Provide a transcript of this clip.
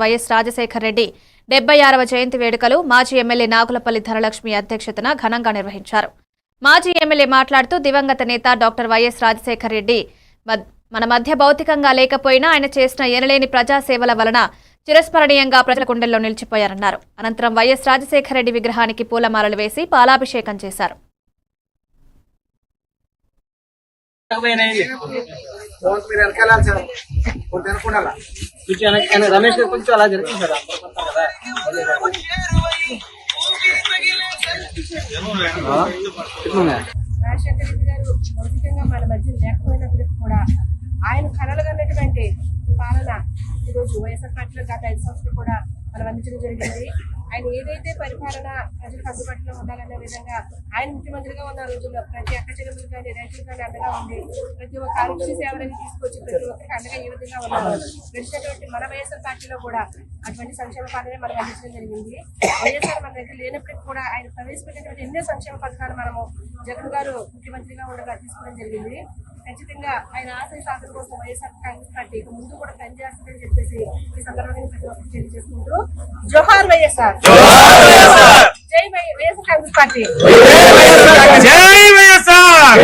YS Rajasekhara Reddy 76వ జయంతి వేడుకలు మాజీ MLA Nagulapalli Dhanalakshmi అధ్యక్షతన ఘనంగా నిర్వహించారు. మాజీ ఎమ్మెల్యే మాట్లాడుతూ దివంగత నేత డాక్టర్ వైఎస్ రాజశేఖర రెడ్డి మన మధ్య భౌతికంగా లేకపోయినా ఆయన చేసిన ఎనలేని ప్రజాసేవల వలన చిరస్మరణీయంగా ప్రజల గుండెల్లో నిలిచిపోయారన్నారు. అనంతరం వైఎస్ రాజశేఖర రెడ్డి విగ్రహానికి పూలమాలలు వేసి పాలాభిషేకం చేశారు. రమేష్ కొంచెం అలా జరుగుతుంది కదా. రాజశేఖర రెడ్డి గారు భౌతికంగా మన మధ్య లేకపోయినప్పటికీ కూడా ఆయన కలలుగన్నటువంటి పాలన ఈరోజు వైఎస్ఆర్ పార్టీలో గత 5 సంవత్సరాలు కూడా మనం అందించడం జరిగింది. ఆయన ఏదైతే పరిపాలన ప్రజలకు అందుబాటులో ఉండాలనే విధంగా ఆయన ముఖ్యమంత్రిగా ఉన్న రోజుల్లో ప్రతి అక్కచెల్లెములు కానీ రైతులు కానీ అండగా ఉంది. ప్రతి ఒక్క ఆరోగ్య సేవలను తీసుకొచ్చి ప్రతి ఒక్కరికి అండగా ఏ విధంగా ఉన్నారు. గడిచినటువంటి మన వైఎస్ఆర్ పార్టీలో కూడా అటువంటి సంక్షేమ పాలనే మనం అందించడం జరిగింది. వైఎస్ఆర్ మన దగ్గర లేనప్పటికీ కూడా ఆయన ప్రవేశపెట్టినటువంటి ఎన్నో సంక్షేమ పథకాలు మనము జగన్ గారు ముఖ్యమంత్రిగా ఉండగా తీసుకోవడం జరిగింది. ఖచ్చితంగా ఆయన ఆశయ సాధన కోసం వైఎస్ఆర్ కాంగ్రెస్ పార్టీ ముందు కూడా పనిచేస్తుందని చెప్పేసి ఈ సందర్భంగా ప్రతి ఒక్కరు తెలియజేసుకుంటూ జోహార్ వైఎస్ఆర్, జై వైఎస్ఆర్ కాంగ్రెస్ పార్టీ, జై వైఎస్ఆర్.